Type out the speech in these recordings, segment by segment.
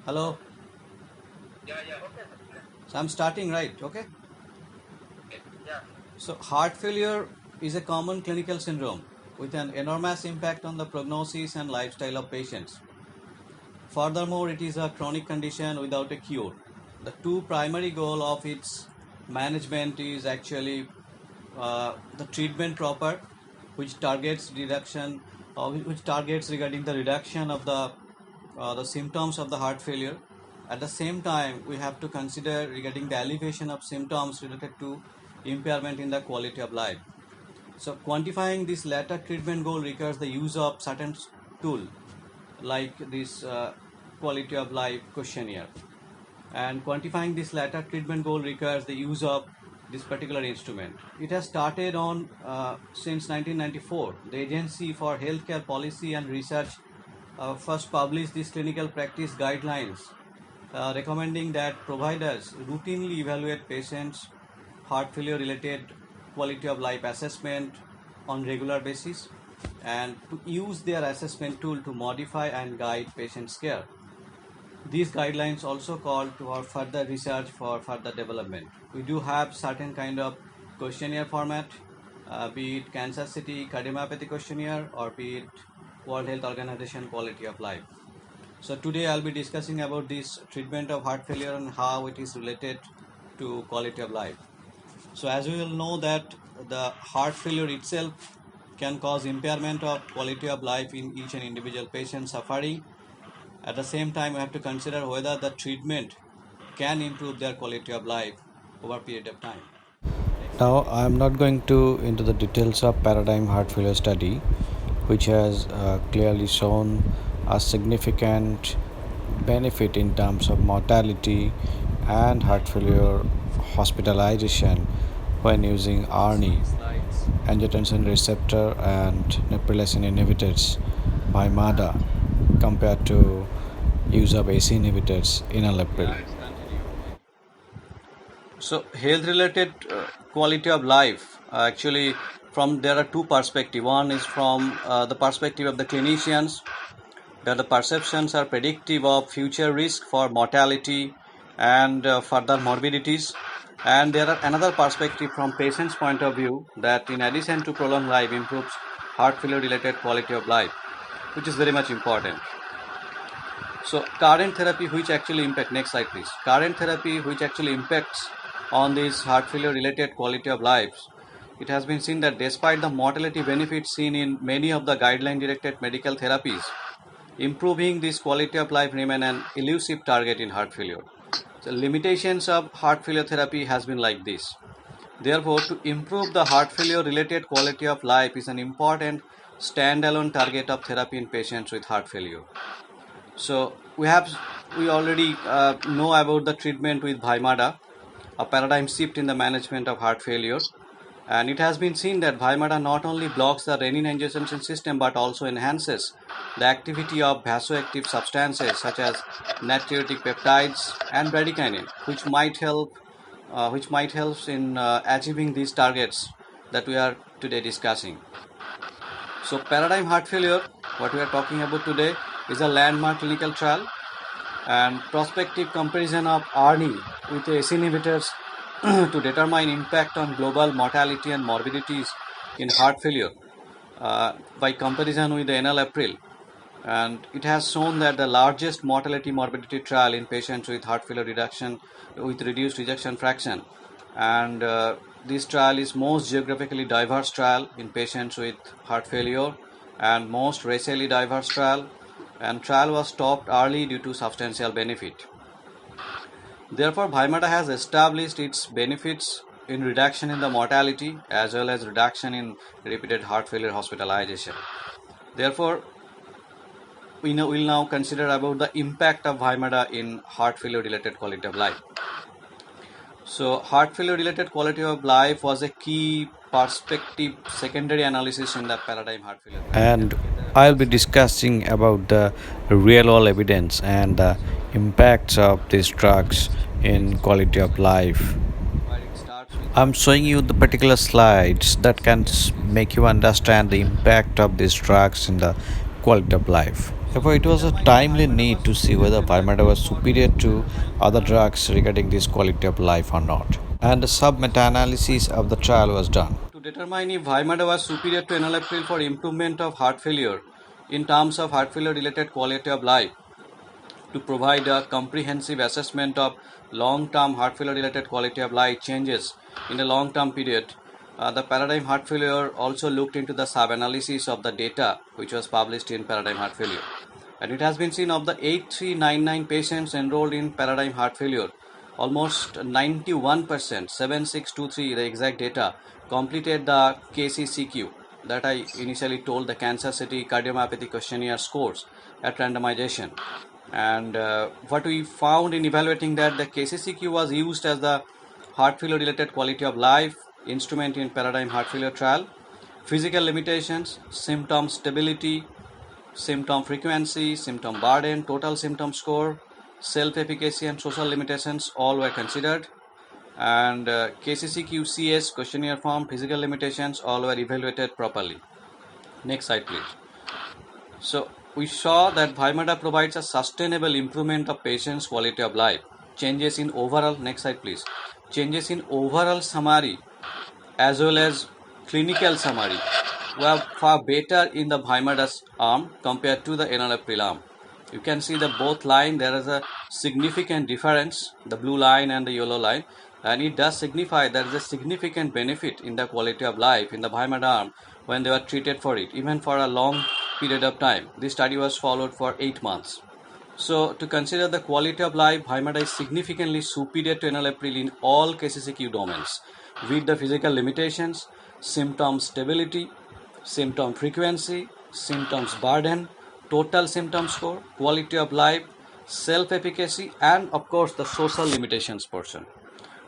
Hello. So I'm starting right, okay? So heart failure is a common clinical syndrome with an enormous impact on the prognosis and lifestyle of patients. Furthermore, it is a chronic condition without a cure. The two primary goal of its management is actually the treatment proper, which targets reduction, which targets regarding the reduction of the symptoms of the heart failure. At the same time, we have to consider regarding the alleviation of symptoms related to impairment in the quality of life. So quantifying this latter treatment goal requires the use of certain tool like this quality of life questionnaire. And quantifying this latter treatment goal requires the use of this particular instrument. It has started on since 1994. The Agency for Healthcare Policy and Research first published these clinical practice guidelines recommending that providers routinely evaluate patients' heart failure related quality of life assessment on regular basis and to use their assessment tool to modify and guide patients' care. These guidelines also call for further research for further development. We do have certain kind of questionnaire format, be it Kansas City cardiomyopathy questionnaire or be it World Health Organization quality of life. So today I'll be discussing about this treatment of heart failure and how it is related to quality of life. So as we all know that the heart failure itself can cause impairment of quality of life in each and individual patient suffering. At the same time, we have to consider whether the treatment can improve their quality of life over a period of time. Now, I'm not going to into the details of paradigm heart failure study, which has clearly shown a significant benefit in terms of mortality and heart failure hospitalization when using ARNI, angiotensin receptor and neprilysin inhibitors by MADA compared to use of ACE inhibitors in enalapril. So health related quality of life actually from there are two perspectives. One is from the perspective of the clinicians, that the perceptions are predictive of future risk for mortality and further morbidities. And there are another perspective from patient's point of view that in addition to prolonged life improves heart failure related quality of life, which is very much important. So current therapy which actually impact, next slide please, current therapy which actually impacts on this heart failure related quality of life, it has been seen that despite the mortality benefits seen in many of the guideline directed medical therapies, improving this quality of life remain an elusive target in heart failure. The limitations of heart failure therapy has been like this. Therefore, to improve the heart failure related quality of life is an important standalone target of therapy in patients with heart failure. So we already know about the treatment with Vimada, a paradigm shift in the management of heart failure. And it has been seen that Vimada not only blocks the renin-angiotensin system but also enhances the activity of vasoactive substances such as natriuretic peptides and bradykinin, which might help in achieving these targets that we are today discussing. So paradigm heart failure, what we are talking about today, is a landmark clinical trial and prospective comparison of ARNI with ACE inhibitors to determine impact on global mortality and morbidities in heart failure by comparison with the enalapril. And it has shown that the largest mortality morbidity trial in patients with heart failure reduction with reduced ejection fraction, and this trial is most geographically diverse trial in patients with heart failure and most racially diverse trial, and trial was stopped early due to substantial benefit. Therefore, Vimada has established its benefits in reduction in the mortality as well as reduction in repeated heart failure hospitalization. Therefore, we will now consider about the impact of Vimada in heart failure related quality of life. So heart failure related quality of life was a key perspective secondary analysis in the paradigm heart failure. And I'll be discussing about the real world evidence and the impacts of these drugs in quality of life. Where it starts with I'm showing you the particular slides that can make you understand the impact of these drugs in the quality of life. Therefore, it was a timely need to see whether Vimada was superior to other drugs regarding this quality of life or not. And a sub-meta-analysis of the trial was done. To determine if Vimada was superior to enalapril for improvement of heart failure in terms of heart failure related quality of life, to provide a comprehensive assessment of long-term heart failure related quality of life changes in a long-term period, the Paradigm Heart Failure also looked into the sub-analysis of the data which was published in Paradigm Heart Failure. And it has been seen of the 8399 patients enrolled in Paradigm Heart Failure, almost 91%, 7623 the exact data, completed the KCCQ that I initially told, the Kansas City Cardiomyopathy Questionnaire scores at randomization. And what we found in evaluating that, the KCCQ was used as the heart failure related quality of life instrument in Paradigm Heart Failure trial. Physical limitations, symptom stability, symptom frequency, symptom burden, total symptom score, self-efficacy and social limitations all were considered. And KCCQ-CS questionnaire form, physical limitations all were evaluated properly. Next slide please. So we saw that Vimada provides a sustainable improvement of patients' quality of life. Changes in overall, next slide please, changes in overall summary as well as clinical summary were far better in the Vimada's arm compared to the enalapril arm. You can see the both line, there is a significant difference, the blue line and the yellow line, and it does signify there is a significant benefit in the quality of life in the Vimada arm when they were treated for it, even for a long period of time. This study was followed for 8 months. So to consider the quality of life, Vimada is significantly superior to enalapril in all KCCQ domains, with the physical limitations, symptom stability, symptom frequency, symptoms burden, total symptom score, quality of life, self-efficacy, and of course the social limitations portion.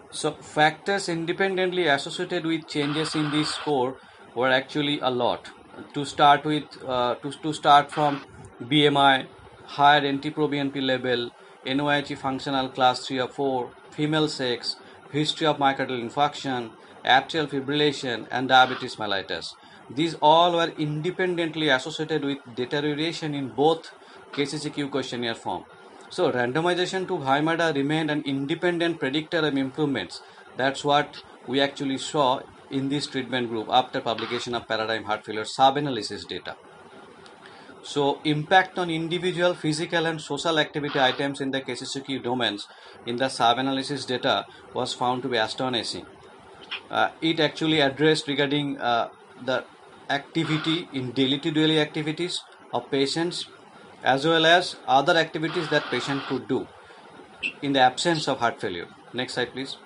So factors independently associated with changes in this score were actually a lot. To start with, to start from BMI, higher NT-proBNP level, NYHE functional class 3 or 4, female sex, history of myocardial infarction, atrial fibrillation, and diabetes mellitus. These all were independently associated with deterioration in both KCCQ questionnaire form. So randomization to Vimada remained an independent predictor of improvements. That's what we actually saw in this treatment group after publication of Paradigm Heart Failure sub-analysis data. So impact on individual physical and social activity items in the KCCQ domains in the sub-analysis data was found to be astonishing. It actually addressed regarding the activity in daily to daily activities of patients as well as other activities that patient could do in the absence of heart failure. Next slide please.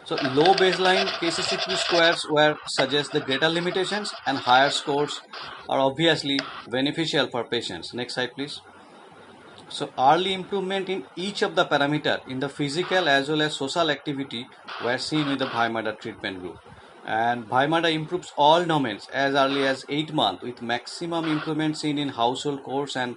So low baseline KCCQ squares were suggest the greater limitations, and higher scores are obviously beneficial for patients. Next slide please. So early improvement in each of the parameter in the physical as well as social activity were seen with the Vimada treatment group. And Vimada improves all domains as early as 8 months, with maximum improvement seen in household chores and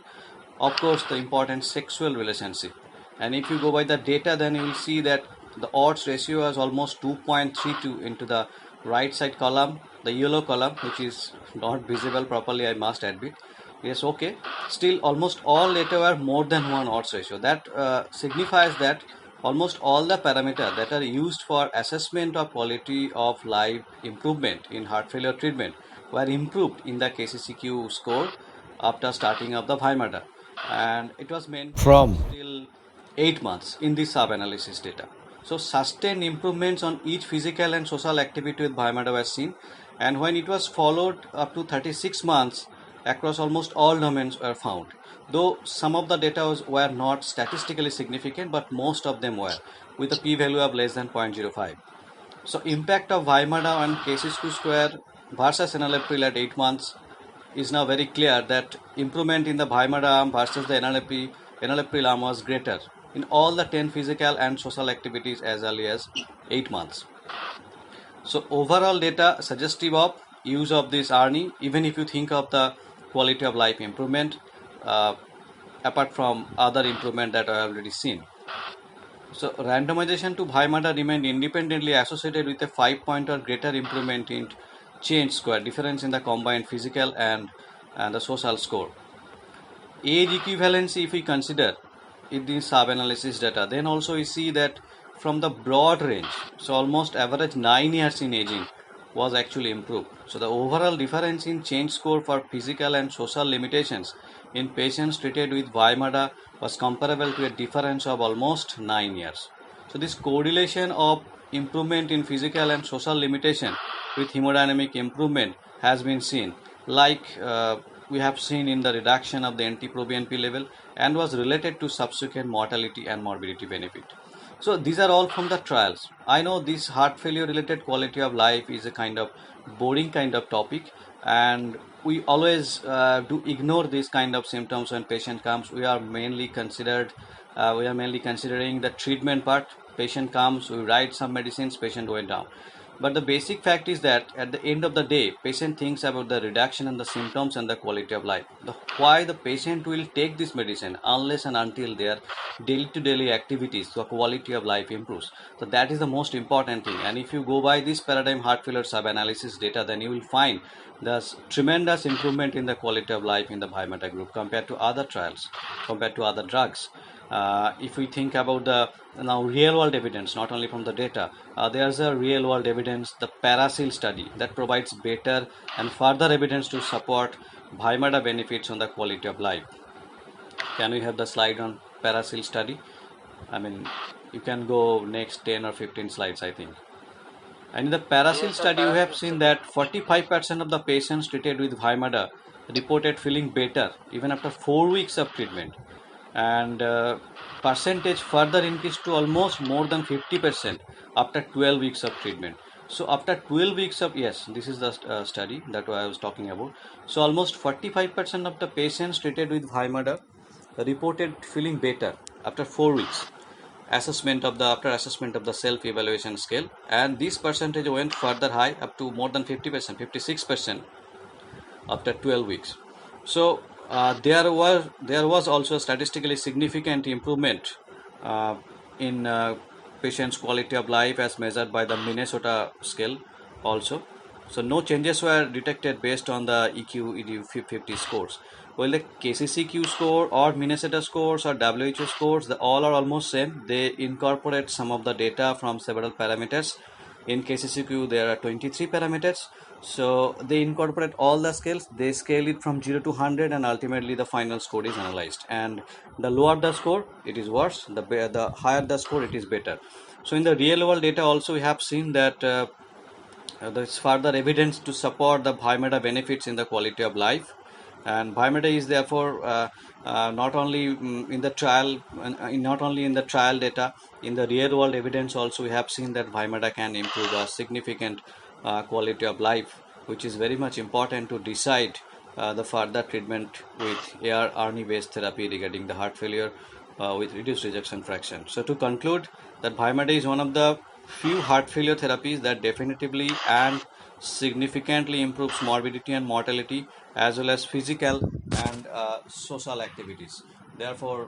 of course the important sexual relationship. And if you go by the data, then you will see that the odds ratio is almost 2.32 into the right side column, the yellow column, which is not visible properly, I must admit. Yes, okay. Still, almost all data were more than one odds ratio. That signifies that almost all the parameters that are used for assessment of quality of life improvement in heart failure treatment were improved in the KCCQ score after starting of the Vimada, and it was maintained From till 8 months in the sub-analysis data. So sustained improvements on each physical and social activity with Vimada were seen, and when it was followed up to 36 months, across almost all domains were found. Though some of the data were not statistically significant, but most of them were, with a p-value of less than 0.05. So impact of Vimada on KCCQ square versus enalapril at 8 months is now very clear that improvement in the Vimada arm versus the enalapril arm was greater in all the 10 physical and social activities as early as 8 months. So overall data suggestive of use of this ARNI, even if you think of the quality of life improvement, apart from other improvement that I have already seen. So randomization to Vimada remained independently associated with a 5-point or greater improvement in change square difference in the combined physical and and the social score. Age equivalency, if we consider in the sub-analysis data, then also we see that from the broad range, so almost average 9 years in aging was actually improved. So the overall difference in change score for physical and social limitations in patients treated with Vimada was comparable to a difference of almost 9 years. So this correlation of improvement in physical and social limitation with hemodynamic improvement has been seen, like we have seen in the reduction of the NT-proBNP level, and was related to subsequent mortality and morbidity benefit. So these are all from the trials. I know this heart failure related quality of life is a kind of boring kind of topic, and we always do ignore these kind of symptoms when patient comes. We are mainly considering the treatment part. Patient comes, we write some medicines, patient went down. But the basic fact is that at the end of the day, patient thinks about the reduction in the symptoms and the quality of life. Why the patient will take this medicine unless and until their daily to daily activities, the quality of life improves. So that is the most important thing. And if you go by this paradigm heart failure sub-analysis data, then you will find there's tremendous improvement in the quality of life in the Vimata group compared to other trials, compared to other drugs. If we think about the now real world evidence, not only from the data, there's a real world evidence, the Parasil study, that provides better and further evidence to support Vimada benefits on the quality of life. Can we have the slide on Parasil study? I mean, you can go next 10 or 15 slides, I think. And in the Parasil study, we have seen that 45% of the patients treated with Vimada reported feeling better even after 4 weeks of treatment, and percentage further increased to almost more than 50% after 12 weeks of treatment. So after 12 weeks of, yes, this is the study that I was talking about. So almost 45% of the patients treated with Vimada reported feeling better after 4 weeks after assessment of the self evaluation scale, and this percentage went further high up to more than 50%, 56% after 12 weeks. So there was also a statistically significant improvement in patients' quality of life as measured by the Minnesota scale also. So no changes were detected based on the EQ, ED 50 scores. Well, the KCCQ score or Minnesota scores or WHO scores, they all are almost same. They incorporate some of the data from several parameters. In KCCQ, there are 23 parameters. So they incorporate all the scales. They scale it from 0 to 100, and ultimately the final score is analyzed. And the lower the score, it is worse. The higher the score, it is better. So in the real world data also, we have seen that there's further evidence to support the Vimada benefits in the quality of life. And Vimada is therefore not only in the trial, not only in the trial data, in the real world evidence also we have seen that Vimada can improve a significant quality of life, which is very much important to decide the further treatment with AR-ARNI based therapy regarding the heart failure with reduced rejection fraction. So to conclude, that Vimada is one of the few heart failure therapies that definitively and significantly improves morbidity and mortality as well as physical and social activities. Therefore,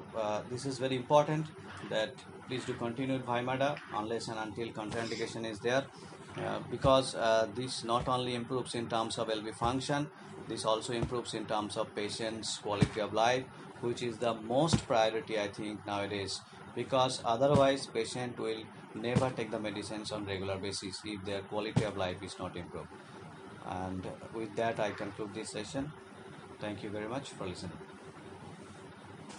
this is very important that please do continue with Vimada unless and until contraindication is there, because this not only improves in terms of LV function, this also improves in terms of patient's quality of life, which is the most priority I think nowadays, because otherwise patient will never take the medicines on regular basis if their quality of life is not improved. And with that I conclude this session. Thank you very much for listening.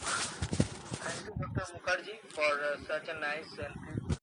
Thank you, Dr. Mukherjee, for such a nice and